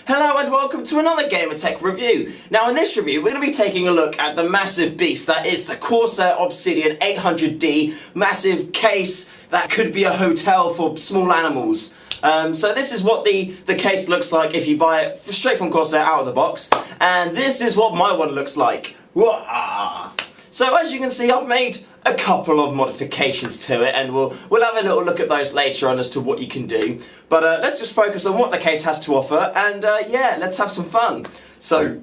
Hello and welcome to another Gamer Tech review. Now in this review we're going to be taking a look at the massive beast that is the Corsair Obsidian 800D, massive case that could be a hotel for small animals. So this is what the case looks like if you buy it straight from Corsair out of the box, and this is what my one looks like. Wah! So as you can see, I've made a couple of modifications to it, and we'll have a little look at those later on as to what you can do. But let's just focus on what the case has to offer, and yeah, let's have some fun. So,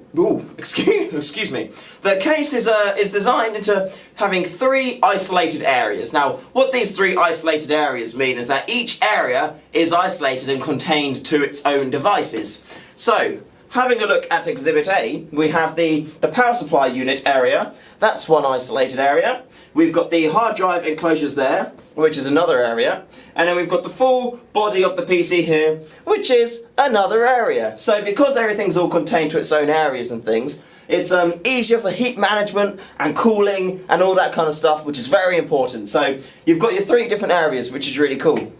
excuse me. The case is designed into having 3 isolated areas. Now, what these 3 isolated areas mean is that each area is isolated and contained to its own devices. So, having a look at Exhibit A, we have the power supply unit area. That's one isolated area. We've got the hard drive enclosures there, which is another area. And then we've got the full body of the PC here, which is another area. So because everything's all contained to its own areas and things, it's easier for heat management and cooling and all that kind of stuff, which is very important. So you've got your 3 different areas, which is really cool.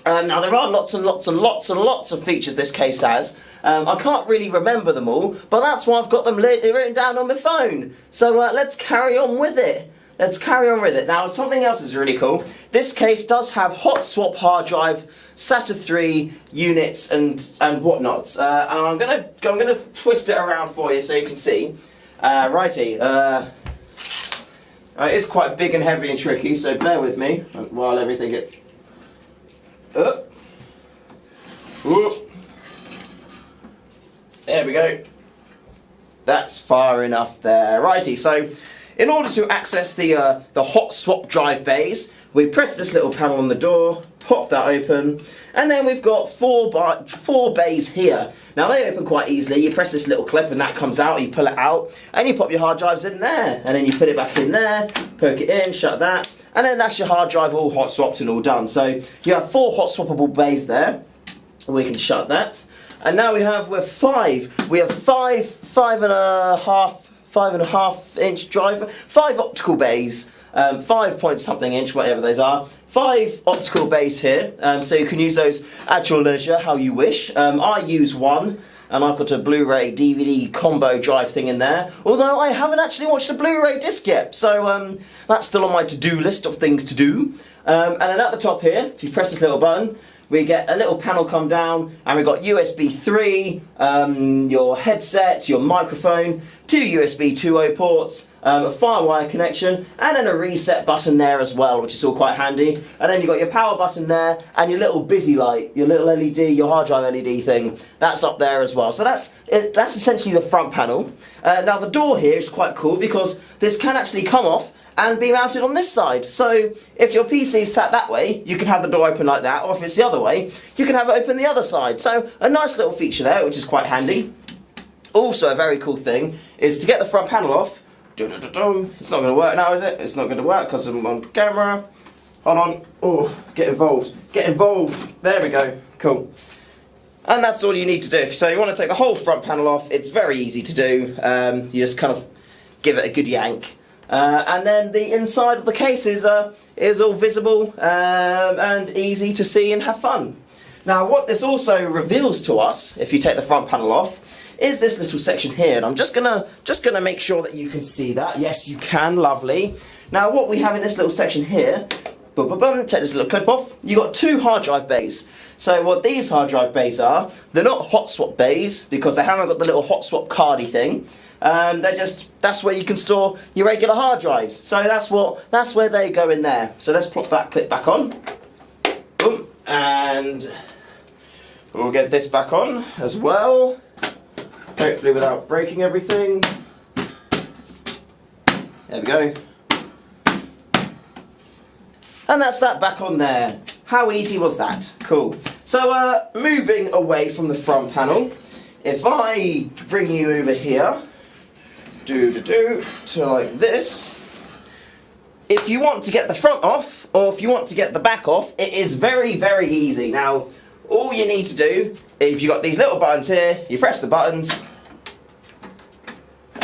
Now there are lots and lots of features this case has. I can't really remember them all, but that's why I've got them written down on my phone. So let's carry on with it. Now something else is really cool. This case does have hot swap hard drive, SATA 3 units and whatnot. And I'm gonna twist it around for you so you can see. Righty. It's quite big and heavy and tricky, so bear with me while everything gets. There we go. That's far enough there. Righty, so in order to access the hot swap drive bays, we press this little panel on the door, pop that open, and then we've got 4 bays here. Now they open quite easily. You press this little clip and that comes out, you pull it out, and you pop your hard drives in there, and then you put it back in there, poke it in, shut that, and then that's your hard drive all hot swapped and all done. So you have 4 hot swappable bays there. We can shut that. And now we have 5. We have 5.5 inch drive, 5 optical bays, 5 point something inch, whatever those are. 5 optical bays here, so you can use those at your leisure, how you wish. I use one, and I've got a Blu-ray DVD combo drive thing in there. Although I haven't actually watched a Blu-ray disc yet, so that's still on my to-do list of things to do. And then at the top here, if you press this little button, we get a little panel come down, and we've got USB 3, your headset, your microphone, 2 USB 2.0 ports, a FireWire connection, and then a reset button there as well, which is all quite handy. And then you've got your power button there, and your little busy light, your little LED, your hard drive LED thing, that's up there as well. So that's essentially the front panel. Now the door here is quite cool because this can actually come off and be mounted on this side. So if your PC is sat that way, you can have the door open like that, or if it's the other way, you can have it open the other side. So a nice little feature there, which is quite handy. Also a very cool thing is to get the front panel off. It's not going to work now, is it? It's not going to work because I'm on camera. Hold on. Oh, get involved. Get involved. There we go. Cool. And that's all you need to do. So you want to take the whole front panel off. It's very easy to do. You just kind of give it a good yank. And then the inside of the case is all visible and easy to see and have fun. Now what this also reveals to us, if you take the front panel off, is this little section here, and I'm just gonna make sure that you can see that. Yes, you can, lovely. Now what we have in this little section here, take this little clip off, you've got 2 hard drive bays. So what these hard drive bays are, they're not hot swap bays because they haven't got the little hot swap cardy thing. That's where you can store your regular hard drives. So that's where they go in there. So let's plop that clip back on. Boom, and we'll get this back on as well. Hopefully without breaking everything. There we go. And that's that back on there. How easy was that? Cool. So moving away from the front panel, if I bring you over here, to like this. If you want to get the front off, or if you want to get the back off, it is very, very easy. Now, all you need to do, if you've got these little buttons here, you press the buttons,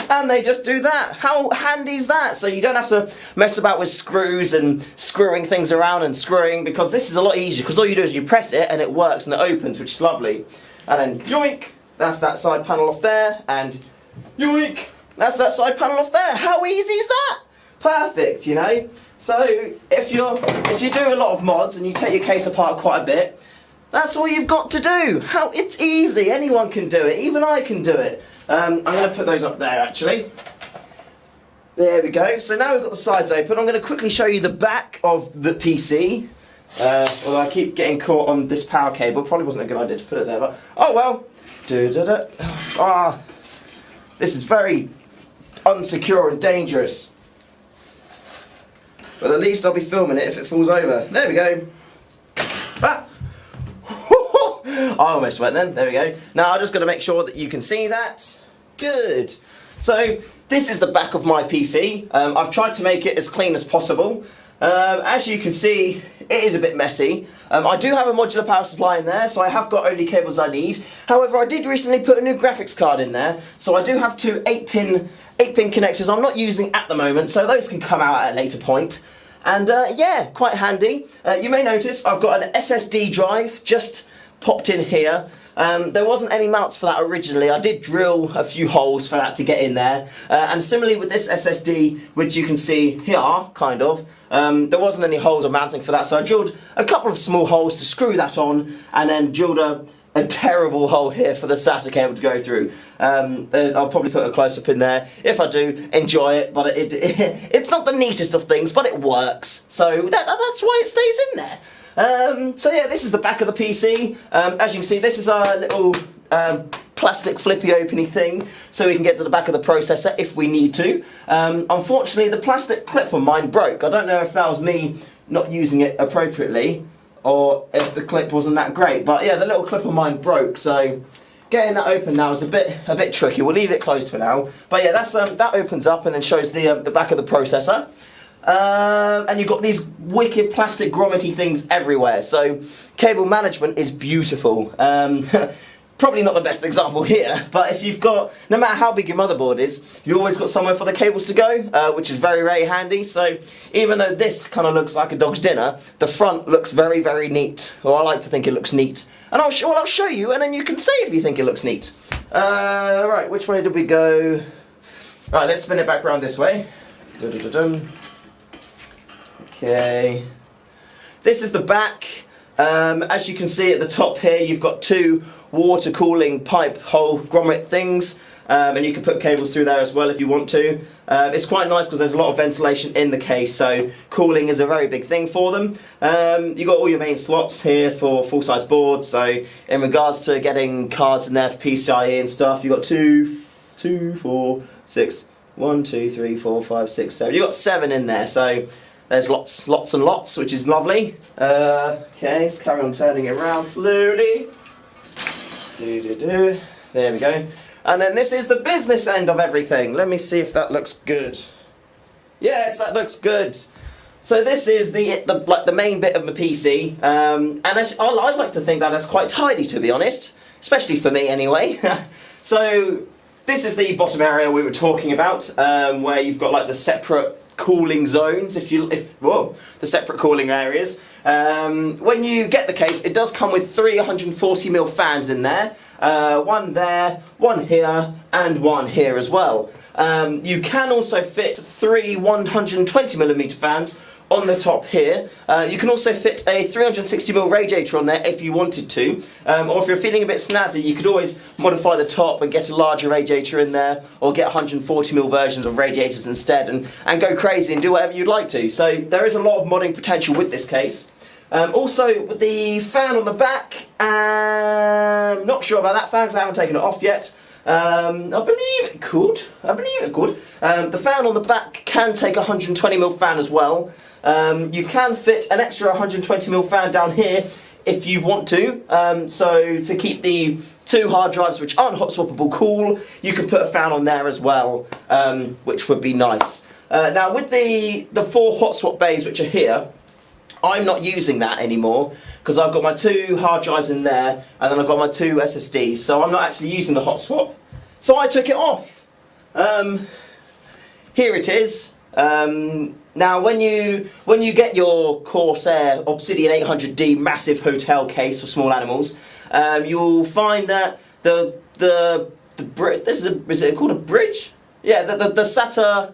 and they just do that. How handy is that? So you don't have to mess about with screws and screwing things around and screwing, because this is a lot easier, because all you do is you press it and it works and it opens, which is lovely. And then yoink, That's that side panel off there, and yoink! That's that side panel off there. How easy is that? Perfect, you know. So if you do a lot of mods and you take your case apart quite a bit, that's all you've got to do. It's easy. Anyone can do it. Even I can do it. I'm going to put those up there actually. There we go. So now we've got the sides open. I'm going to quickly show you the back of the PC. Although I keep getting caught on this power cable. Probably wasn't a good idea to put it there, but oh well. This is very unsecure and dangerous. But at least I'll be filming it if it falls over. There we go. Ah! I almost went then. There we go. Now I'm just going to make sure that you can see that. Good. So this is the back of my PC. I've tried to make it as clean as possible. As you can see, it is a bit messy. I do have a modular power supply in there, so I have got only cables I need. However, I did recently put a new graphics card in there, so I do have two 8-pin connectors I'm not using at the moment, so those can come out at a later point. And yeah, quite handy. You may notice I've got an SSD drive just popped in here. There wasn't any mounts for that originally. I did drill a few holes for that to get in there. And similarly with this SSD, which you can see here, kind of, there wasn't any holes or mounting for that. So I drilled a couple of small holes to screw that on, and then drilled a terrible hole here for the SATA cable to go through. I'll probably put a close-up in there. If I do, enjoy it, but it's not the neatest of things, but it works. So that's why it stays in there. So yeah, this is the back of the PC. As you can see, this is our little plastic flippy openy thing, so we can get to the back of the processor if we need to. Unfortunately, the plastic clip on mine broke. I don't know if that was me not using it appropriately, or if the clip wasn't that great, but yeah, the little clip on mine broke, so getting that open now is a bit tricky. We'll leave it closed for now. But yeah, that opens up and then shows the back of the processor. And you've got these wicked plastic grommety things everywhere, so cable management is beautiful. Probably not the best example here, but if you've got, no matter how big your motherboard is, you've always got somewhere for the cables to go, which is very, very handy. So even though this kind of looks like a dog's dinner, the front looks very, very neat. Or I like to think it looks neat. And I'll show you, and then you can say if you think it looks neat. Right, which way did we go? Right, let's spin it back around this way. Dun-dun-dun-dun. Okay. This is the back. As you can see at the top here, you've got two water cooling pipe hole grommet things, and you can put cables through there as well if you want to. It's quite nice because there's a lot of ventilation in the case, so cooling is a very big thing for them. You've got all your main slots here for full-size boards, so in regards to getting cards in there for PCIe and stuff, you've got 2, 4, 6, 1, 2, 3, 4, 5, 6, 7. You've got 7 in there, so there's lots and lots, which is lovely. Okay, let's carry on turning it around slowly. There we go. And then this is the business end of everything. Let me see if that looks good. Yes, that looks good. So this is the main bit of my PC, and I like to think that it's quite tidy, to be honest, especially for me anyway. So this is the bottom area we were talking about, where you've got like the separate cooling zones, the separate cooling areas. When you get the case, it does come with 3 140mm fans in there. One there, one here, and one here as well. You can also fit 3 120mm fans on the top here. You can also fit a 360mm radiator on there if you wanted to, or if you're feeling a bit snazzy, you could always modify the top and get a larger radiator in there, or get 140mm versions of radiators instead, and go crazy and do whatever you'd like to. So there is a lot of modding potential with this case. Also, with the fan on the back, I'm not sure about that fan because I haven't taken it off yet. I believe it could. The fan on the back can take a 120mm fan as well. You can fit an extra 120mm fan down here if you want to. So to keep the 2 hard drives which aren't hot swappable cool, you can put a fan on there as well, which would be nice. Now with the 4 hot swap bays which are here, I'm not using that anymore because I've got my 2 hard drives in there, and then I've got my 2 SSDs, so I'm not actually using the hot swap. So I took it off. Here it is. Now when you get your Corsair Obsidian 800D massive hotel case for small animals, you'll find that the is it called a bridge? Yeah, the SATA,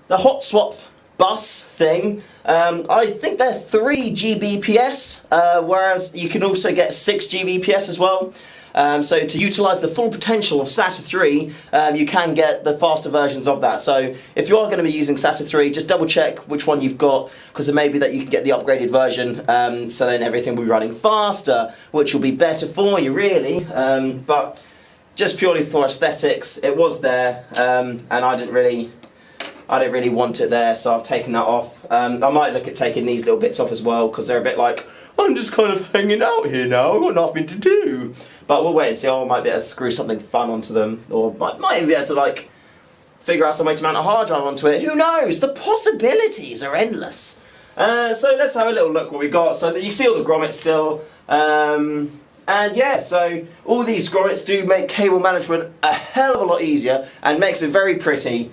the hot swap bus thing. I think they're 3 Gbps, whereas you can also get 6 Gbps as well. So to utilise the full potential of SATA 3, you can get the faster versions of that. So if you are going to be using SATA 3, just double check which one you've got, because it may be that you can get the upgraded version, so then everything will be running faster, which will be better for you really. But just purely for aesthetics, it was there, and I didn't really want it there, so I've taken that off. I might look at taking these little bits off as well, because they're a bit like, I'm just kind of hanging out here now, I've got nothing to do. But we'll wait and see. I might be able to screw something fun onto them, or might even be able to like figure out some way to mount a hard drive onto it. Who knows? The possibilities are endless. So let's have a little look what we got. So you see all the grommets still. And yeah, so all these grommets do make cable management a hell of a lot easier and makes it very pretty,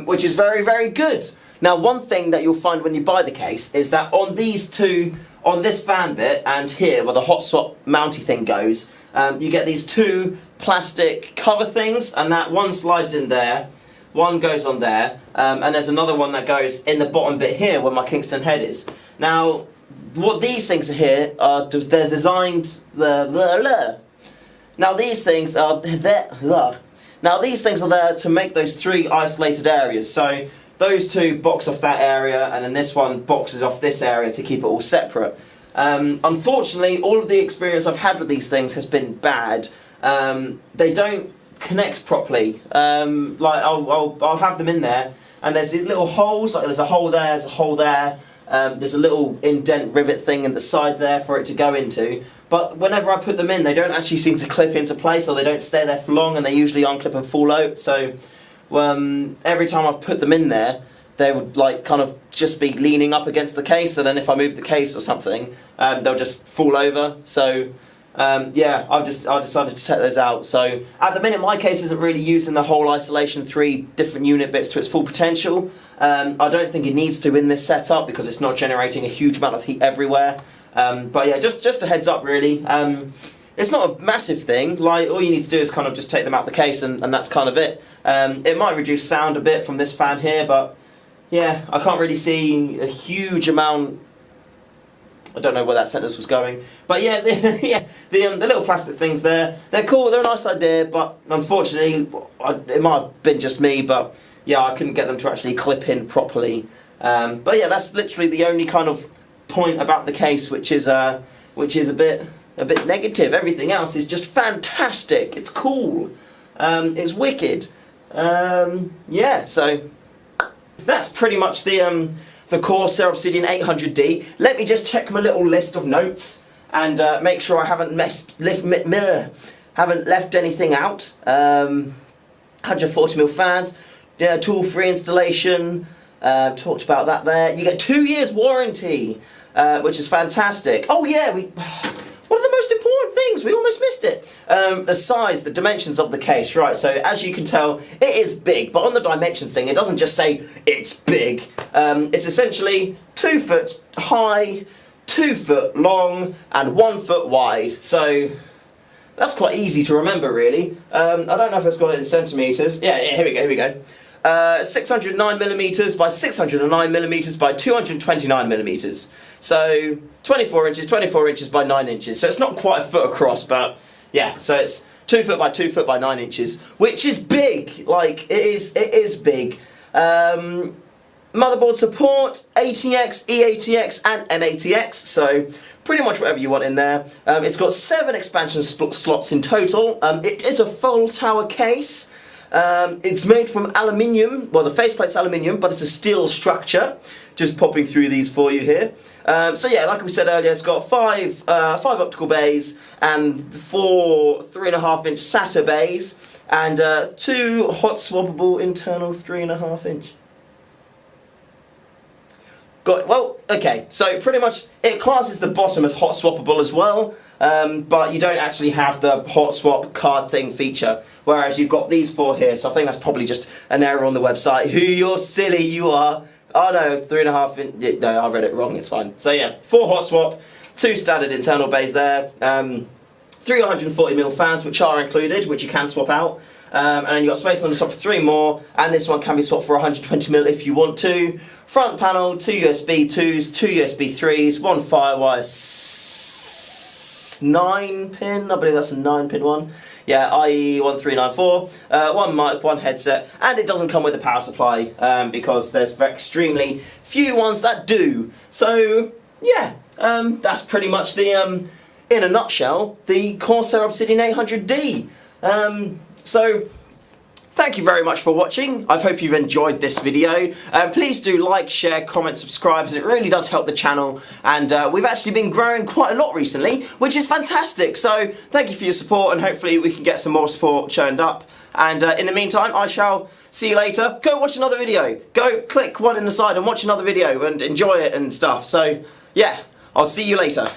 which is very, very good. Now, one thing that you'll find when you buy the case is that on these two, on this fan bit and here where the hot swap mounty thing goes, you get these two plastic cover things, and that one slides in there, one goes on there, and there's another one that goes in the bottom bit here where my Kingston head is. Now, what these things are here are they're designed Now these things are there. Now these things are there to make those 3 isolated areas. So those 2 box off that area, and then this one boxes off this area to keep it all separate. Unfortunately, all of the experience I've had with these things has been bad. They don't connect properly. Like I'll have them in there, and there's these little holes. Like there's a hole there, there's a hole there. There's a little indent rivet thing in the side there for it to go into. But whenever I put them in, they don't actually seem to clip into place, or they don't stay there for long, and they usually unclip and fall out. So every time I've put them in there, they would like kind of just be leaning up against the case, and then if I move the case or something, they'll just fall over. So yeah, I decided to take those out. So at the minute, my case isn't really using the whole isolation 3 different unit bits to its full potential. I don't think it needs to in this setup because it's not generating a huge amount of heat everywhere. But yeah, just a heads up really. It's not a massive thing. Like all you need to do is kind of just take them out the case, and that's kind of it. It might reduce sound a bit from this fan here, but yeah, I can't really see a huge amount. I don't know where that sentence was going, but yeah, the little plastic things there, they're cool, they're a nice idea, but unfortunately, it might have been just me, but yeah, I couldn't get them to actually clip in properly. But yeah, that's literally the only kind of point about the case which is a bit negative. Everything else is just fantastic. It's cool. It's wicked. Yeah, so that's pretty much the Corsair Obsidian 800D. Let me just check my little list of notes and make sure I haven't left anything out. 140mm fans, yeah, tool-free installation. Talked about that there. You get 2 years warranty, which is fantastic. Oh yeah, one of the most important things, we almost missed it. The size, the dimensions of the case, right, so as you can tell, it is big, but on the dimensions thing, it doesn't just say it's big. It's essentially 2 foot high, 2 foot long, and 1 foot wide, so that's quite easy to remember, really. I don't know if it's got it in centimetres. Yeah, here we go. 609mm by 609mm by 229mm. So 24 inches by 9 inches. So it's not quite a foot across, but yeah, so it's 2 foot by 2 foot by 9 inches, which is big. Like it is big. Motherboard support, ATX, eATX, and NATX. So pretty much whatever you want in there. It's got 7 expansion slots in total. It is a full tower case. It's made from aluminium. Well, the faceplate's aluminium, but it's a steel structure. Just popping through these for you here. So yeah, like we said earlier, it's got 5 optical bays and 4 3.5-inch SATA bays and 2 hot swappable internal 3.5-inch. Well, okay, so pretty much it classes the bottom as hot swappable as well, but you don't actually have the hot swap card thing feature, whereas you've got these 4 here, so I think that's probably just an error on the website. You're silly, you are. Oh no, 3.5 inch, no, I read it wrong, it's fine. So yeah, 4 hot swap, 2 standard internal bays there. 340mm fans, which are included, which you can swap out. And then you've got space on the top for 3 more, and this one can be swapped for 120mm if you want to. Front panel, 2 USB 2s, 2 USB 3s, 1 Firewire 9-pin, I believe that's a 9-pin one. Yeah, IE1394, 1 mic, 1 headset, and it doesn't come with a power supply because there's extremely few ones that do. So, yeah, that's pretty much the, in a nutshell, the Corsair Obsidian 800D. So, thank you very much for watching. I hope you've enjoyed this video. Please do like, share, comment, subscribe, as it really does help the channel. And we've actually been growing quite a lot recently, which is fantastic. So, thank you for your support, and hopefully we can get some more support churned up. And in the meantime, I shall see you later. Go watch another video. Go click one in the side and watch another video and enjoy it and stuff. So, yeah, I'll see you later.